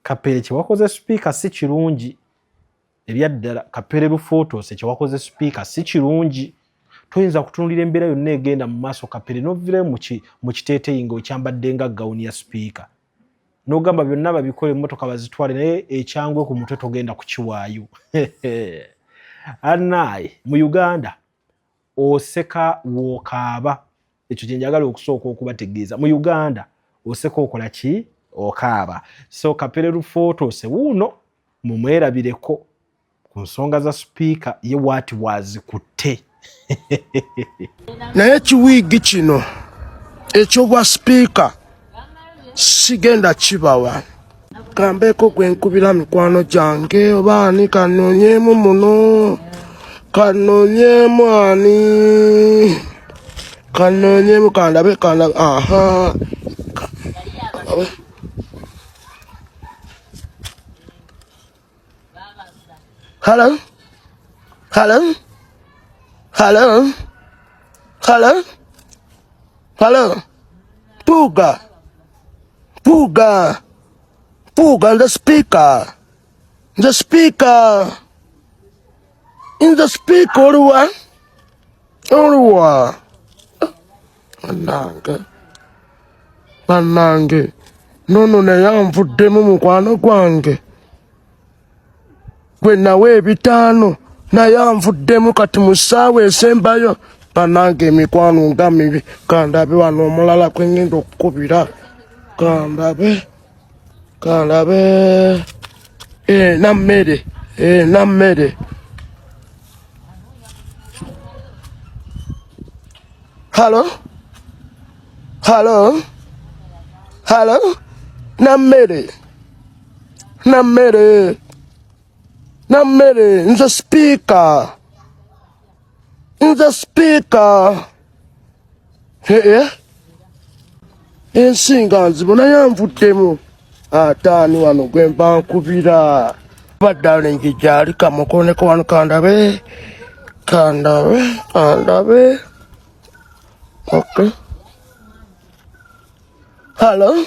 Kapere kyewakoze speaker si kirungi ebyaddala Kapere photos kyewakoze speaker si kirungi toyinza kutunulira embeera yonna egenda mu maaso Kapere novire mu kiteeteeyi ng'okyambadde nga gawuni ya speaker n'ogamba byonna babikole emmotoka bazitwale naye ekyangwe ku mutwe togenda kukiwaayo annaye mu Uganda oseka wookaaba ekyo kye njagala okusooka okubategeeza mu Uganda oseka okola ki okaaba so Kapere photos wuuno mumwerabireko ku nsonga za speaker ye waati wazikutte naye kiwiigi kino ekyobwa speaker sigenda kibawa kambeeko gwe nkubira mikwano gyange oba ani kanoonyeemu muno kanoonyeemu ani kanoonyeemu kandabe aha hello hello hello hello hello Puga the speaker in the speaker oruwa Banange nono nayamvuddemu mukwano gwange gwe nawe ebitaano nayamvuddemu kati mu ssaawa esembayo banange emikwano nga mibi kandabe wano omulala kwe ngenda okukubira kandabe nammere hello nammere nze speaker ensinga nzibona yanvuddemu ataani wano gwe mba nkubira baddalengi gyali kamukoneko wano kandabe okay hello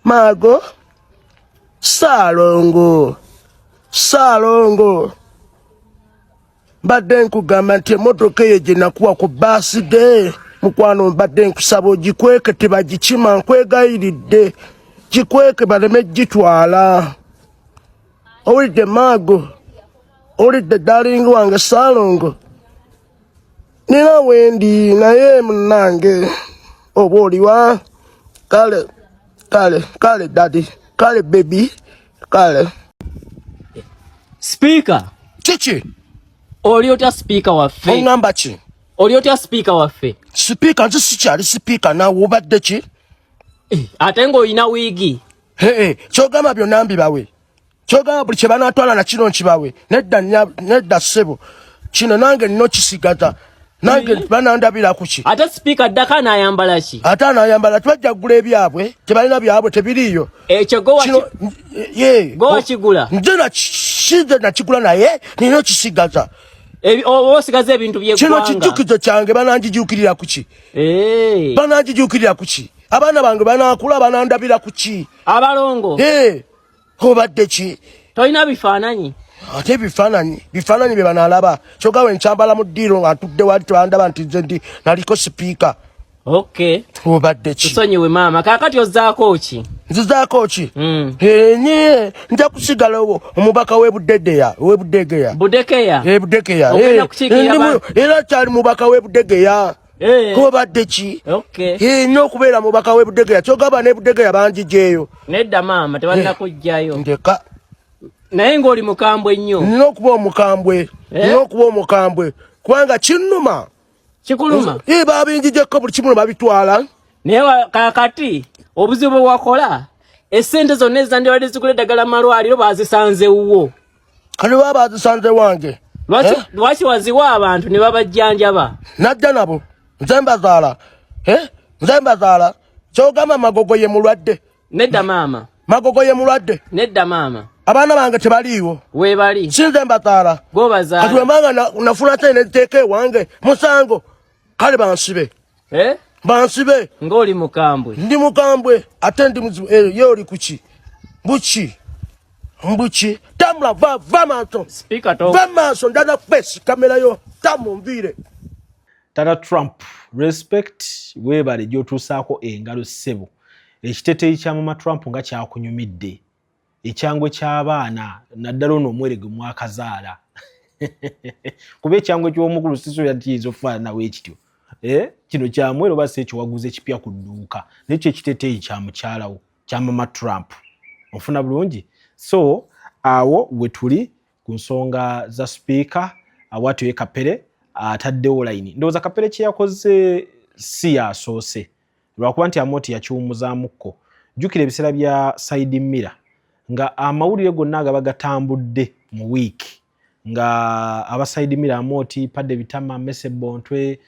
Mago Salongo mbadde nkugamba nti emmotoka eyo gye nakuwa ku birthday mukwano mbadde nkusaba ogikweke tebagikima nkwegayiridde gikweke baleme gitwala owulidde Mago owulidde darling wange Salongo nina wendi naye munnange oba oliwa kale daddy kale baby kale speaker chichi oliota speaker waffe ongamba ki oliota speaker waffe speaker nzi sikyali speaker nawe obadde ki ate ng'olina wiigi kyogamba byonna mbibawe kyogamba buli kye banaatwala na kino nkibawe nedda ssebo kino nange nino kisigaza nange banandabira kuki ate speaker ddaka anayambala ki ate anayambala tebajja kugula ebyabwe tebalina byabwe tebiriiyo ekyo gowakigula nze nakigula naye nina okisigaza oba osigaza ebintu byeggwanga kino kijjukizo kyange bananjijuukirira kuki abaana bange banakula banandabira kuki abalongo obadde ki tolina bifaananyi ate bifaananyi bye banalaba kyogawe nkyambala mu ddiiro nga ntudde wali tebandaba nti nze naliko sipiika okay obadde ki tusonyiwe maama kaakati ozzaako ki nzizaako ki enye nja kusigala omubaka w'Ebudegeya era kyali mubaka w'Ebudegeya obadde ki n'okubeera mubaka w'Ebudegeya kyogamba n'Ebudegeya banjijeeyo nedda maama tebalina kujjayo ndeka naye ng'oli mukambwe nnyo nina okuba omukambwe kubanga kinnuma kikuluma babinjijeko buli kimu babitwala naye kakati obuzibu bwakola essente zonna ezandibadde zigula eddagala malwaliro bazisanze wuwo kati baba bazisanze wange lwaki waziwa abantu ne babajjanjaba najja nabo nze mbazaala kyogamba Magogo ye mulwadde nedda maama Magogo ye mulwadde nedda maama abaana bange tebaliiwo weebali sinze mbazaala gobazaala kati wembanga nafuna te neziteeka ewange musango kale bansibe bansibe ngoli mukambwe ndi mukambwe ate ndi muzibu ye oli kuki mbuchi tamla va maso speaker to va maso ndana pesi kamera yo tamumbire Tata Trump respect webale gyotusaako engalo ssebo ekiteteyi kya mama Trump nga kyakunyumidde ekyangwe ky'abaana naddala ono omwerege mwakazaala kuba ekyangwe ky'omukulu siso yatiiza okufaanana weekityo kino kyamwero oba si ekiwaguze kipya ku dduuka nekyo ekiteteyi kya mukyalawo kya mama Trump ofuna bulungi so awo we tuli ku nsonga za speaker awatyo Kapere ataddewo layini ndowooza Kapere kye yakoze si yasoose lwakuba nti Amooti yakiwumuzaamuko jjukira ebiseera bya Side Mirror nga amawulire gonna agaba gatambudde mu wiiki nga aba Side Mirror Amooti Padde Bitama Mese Bontwe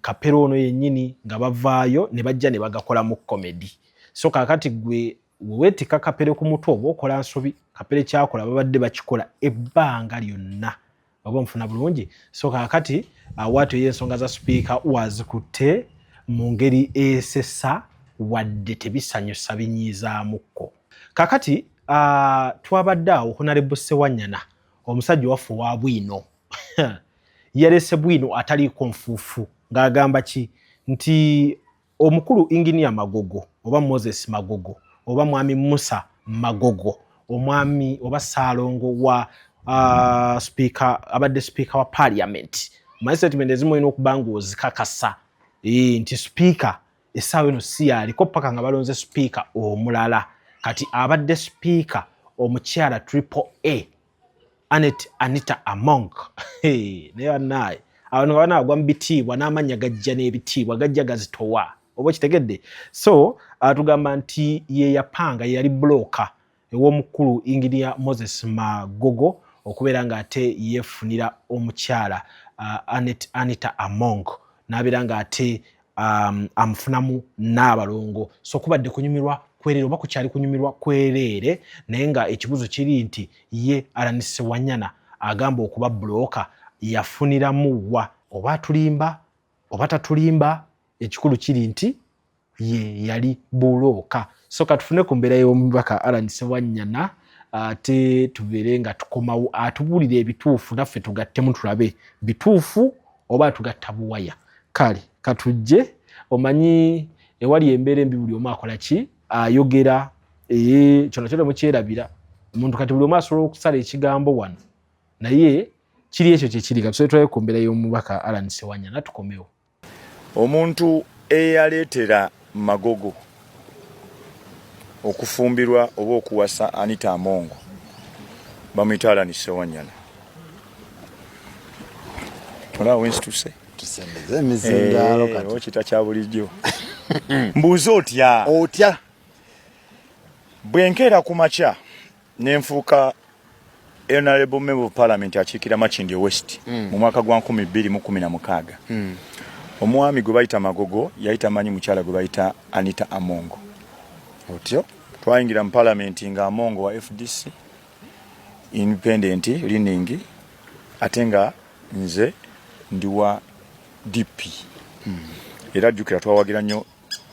Kapere ono yennyini nga bavaayo ne bajja ne bagakola mu comedy so kakati gwe weweetika Kapere ku mutwe oba okola nsobi Kapere kyakola babadde bakikola ebbanga lyonna oba mfuna bulungi so kakati awatyo y'ensonga za speaker wazikutte mu ngeri esesa wadde tebisanyusa binyiizaamuko kakati twabadde awo Honorable Ssewanyana omusajja waffe wa bwino yalese bwino ataliiko nfuufu ng'agamba ki nti omukulu Engineer Magogo oba Moses Magogo oba mwami Musa Magogo omwami oba Ssaalongo wa speaker abadde speaker wa parliament my statement ezimu olina okuba ng'ozikakasa nti speaker essaawa eno si yaliko paka nga balonze speaker omulala kati abadde speaker omukyala AAA Anita Among naye bannaye abantu nga banaagwa mu bitiibwa n'amannya gajja n'ebitiibwa gajja gazitowa oba kitegedde so tugamba nti ye yapanga yali bloka ew'omukulu Engineer Moses Magogo okubeera ng'ate yeefunira omukyala Anita Among n'abeera ng'ate amufunamu n'abalongo so kubadde kunyumirwa kwerere oba kukyali kunyumirwa kwerere naye nga ekibuzo kiri nti ye Alan Ssewanyana agamba okuba bloka yafuniramu wa oba atulimba oba tatulimba ekikulu kiri nti ye yali buloka so katufune ku mbeera y'omubaka Alan Ssewanyana ate tubeere nga tukomawo atubuulira ebituufu naffe tugattemu tulabe bituufu oba tugatta buwaya kale katujje omanyi ewali embeera embi buli omu akola ki ayogera kyono kyona mukyerabira omuntu kati buli omu asobola okusala ekigambo wano naye kiri ekyo kyekiri katusole tulabe ku mbeera y'omubaka Alan Ssewanyana tukomewo omuntu eyaleetera Magogo okufumbirwa oba okuwasa Anita Among bamuyita Alan Ssewanyana olaba wenstuse tusembeze emizindalo kati okita kya bulijjo mbuuza otya bwenkeera ku makya nenfuuka Honorable Member of Parliament akiikira Makindye West mu mwaka gwa 2016 omwami gwe bayita Magogo yayita manyi mukyala gwe bayita Anita Among otyo twayingira mu Parliament nga Among wa FDC independent leaning ate nga nze ndi wa DP era jjukira twawagira nnyo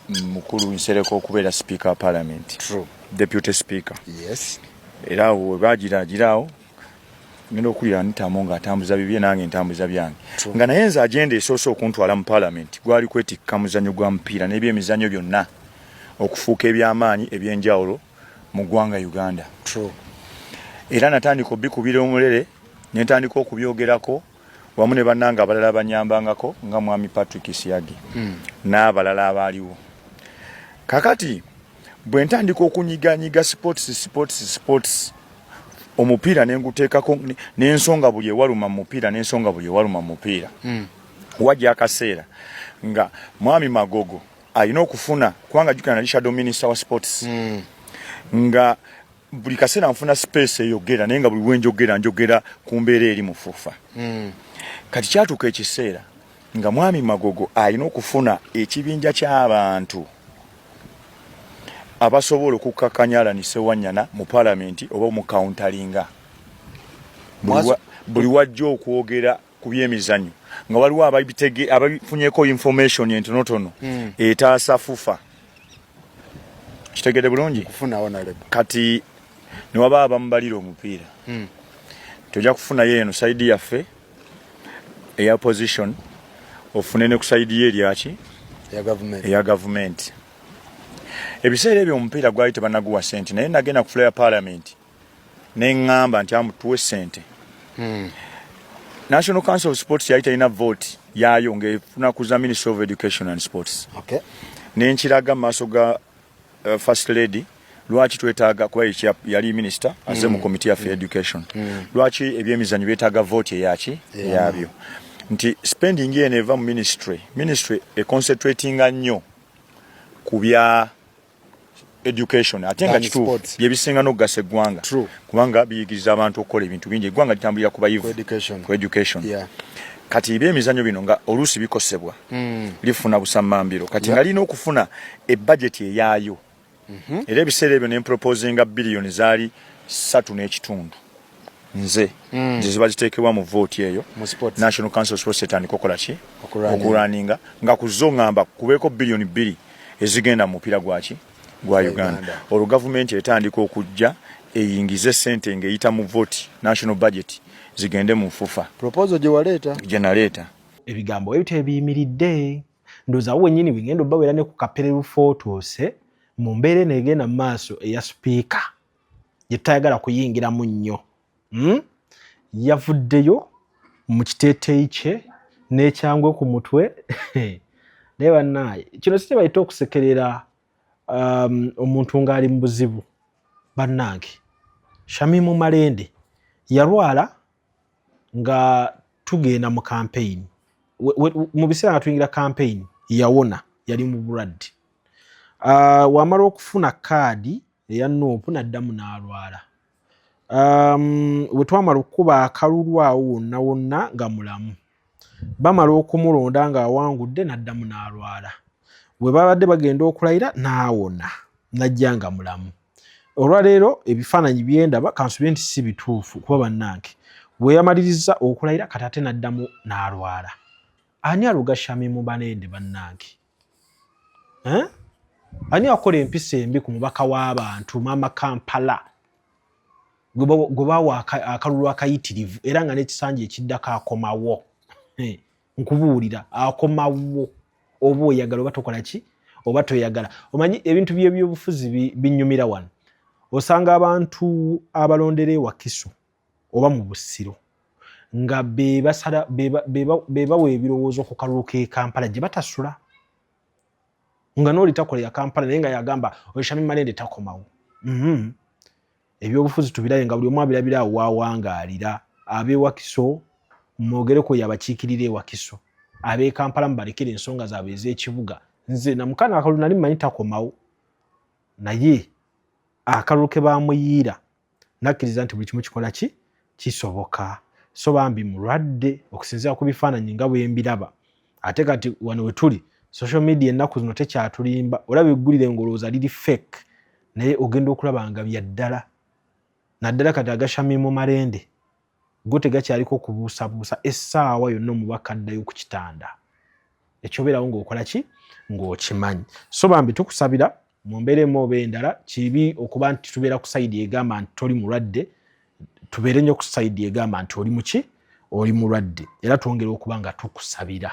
mukulu Nsereko okubeera speaker wa Parliament true deputy speaker yes era we bagiragirawo ngenda okulira Anita Among atambuza bibye nange ntambuza byange nga naye nze agenda esoose okuntwala mu Parliament gwali kwetikka muzannyo gwa mupiira n'ebyemizannyo byonna okufuuka ebyamaanyi ebyenjawulo mu ggwanga Uganda true era natandika obikubira omulere nentandika okubyogerako wamu ne bannanga abalala banyambangako nga mwami Patrick Siagi n'abalala abaaliwo kakati bwe ntandika okunyiganyiga sports omupiira nenguteekako n'ensonga buli ewaluma mu mupiira n'ensonga buli ewaluma mu mupiira wajja akaseera nga mwami Magogo alina okufuna kubanga jjukira nali shadow minister wa sports nga buli kaseera nfuna space eyogera naye nga buli wenjogera ku mbeera eri mufuufa kati kyatuuka ekiseera nga mwami Magogo alina okufuna ekibinja ky'abantu abasobola okukkakkanya Alan Ssewanyana mu Parliament oba mu countalinga buli wajja okwogera ku byemizannyo nga waliwo ababifunyeko information entonotono etaasa FUFA kitegedde bulungi kati ne waba abamubalira omupiira tojja kufunayo eno saidi yaffe eya position ofune ne ku saidi ye eryaki eya gavumenti ebiseera ebyo omupiira gwali tebanaguwa sente naye nagenda ku floor ya parliament neŋŋamba nti amutuwe sente National Council of Sports yali talina vote yaayo ng'efuna kuza Ministry of Education and Sports nenkiraga mu maaso ga First Lady lwaki twetaaga kuba yali minister aze mu committee of education lwaki ebyemizannyo byetaaga vote eyaki eyabyo nti spending eno eva mu ministry concentratinga nnyo ku bya education ate nga kituufu byebisinga n'okugasa eggwanga kubanga biyigiriza abantu okukola ebintu bingi eggwanga litambulira ku bayivu ku education kati ebyemizannyo bino nga oluusi bikosebwa lifuna busammambiro kati nga lina okufuna ebajeti eyaayo era ebiseera ebyo nemproposinga biliyoni zaali 3.5 nze ziba ziteekebwa mu vote eyo National Council of Sports etandika okola ki okuraninga nga kuzo ŋŋamba kubeeko biliyoni 2 ezigenda mu mupiira gwaki gwa Uganda olwo gavumenti etandika okujja eyingize sente ng'eyita mu vote national budget zigende mu FUFA proposal gye naleeta ebigambo ebyo tebiyimiridde ndowooza wennyini bigenda obbawera ne ku Kapereru photos mu mbeera negenda mu maaso eya sipiika gye tutayagala kuyingiramu nnyo yavuddeyo mu kiteeteeyi kye n'ekyangwe ku mutwe naye bannaye kino si kyebayita okusekerera omuntu ng'ali mu buzibu bannange Shamimu Malende yalwala nga tugenda mu campaign mu biseera nga tuyingira campaign yawona yali mu bulwadde wamala okufuna kaadi eya NOP n'addamu n'alwala bwe twamala okukuba akalulu awo wonna wonna nga mulamu bamala okumulonda ng'awangudde n'addamu n'alwala bwe babadde bagenda okulayira n'awona n'ajja nga mulamu olwaleero ebifaananyi byendaba kansubye nti si bituufu kuba bannange bwe yamaliriza okulayira kati ate n'addamu n'alwala ani aluga Shamimu Malende bannange ani akola empisa embi ku mubaka w'abantu Maama Kampala gwe bawa akalulu akayitirivu era nga n'ekisanja ekiddako akomawo nkubuulira akomawo oba oyagala oba tokola ki oba toyagala omanyi ebintu by'ebyobufuzi binyumira wano osanga abantu abalondera ewakiso oba mu Busiro nga bebawa ebirowoozo ku kalulu k'e Kampala gye batasula nga n'oli takola ya Kampala naye nga yagamba Shamimu Malende takomawo ebyobufuzi tubirabe nga buli omu abirabira awo wawangaalira ab'ewakiso mwogereko yabakiikirira ewakiso ab'e Kampala mubalekere ensonga zaabwe ez'ekibuga nze namukana akalulu nali mmanyi takomawo naye akalulu ke bamuyiira nakkiriza nti buli kimu kikola ki kisoboka so bambi mulwadde okusinziira ku bifaananyi nga bwe mbiraba ate kati wano we tuli social media ennaku zino tekyatulimba olaba eggulire ng'olowooza liri fake naye ogenda okulaba nga bya ddala naddala kati aga Shamimu Malende go tegakyaliko kubuusabuusa essaawa yonna omubaka addayo ku kitanda ekyobeerawo ng'okola ki ng'okimanyi so bambi tukusabira mu mbeera emu oba endala kibi okuba nti tubeera ku sayidi egamba nti toli mulwadde tubeere nnyo ku sayidi egamba nti oli muki oli mulwadde era twongere okuba nga tukusabira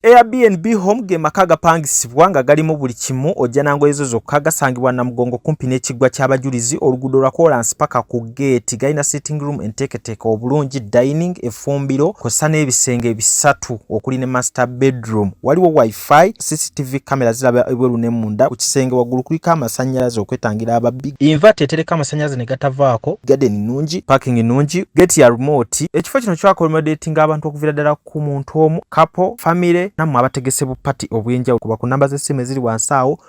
Airbnb home ge maka agapangisibwa nga galimu buli kimu ojja nango ezo zokka gasangibwa Namugongo kumpi n'ekiggwa ky'abajulizi oluguudo lwa Kolansi paka ku gate galina sitting room enteeketeeke obulungi dining efumbiro kw'ossa n'ebisenge bisatu okuli ne master bedroom waliwo wifi CCTV kamera ziraba ebweru ne munda ku kisenge waggulu kuliko amasannyalaze okwetangira ababbi inverter etereka amasannyalaze ne gatavaako garden nnungi parking nnungi gate ya remote ekifo kino kyakolmodating abantu okuviira ddala ku muntu omu couple family nammwe abategese bu party obwenjawulo kuba ku namba z'essimu eziri wansi awo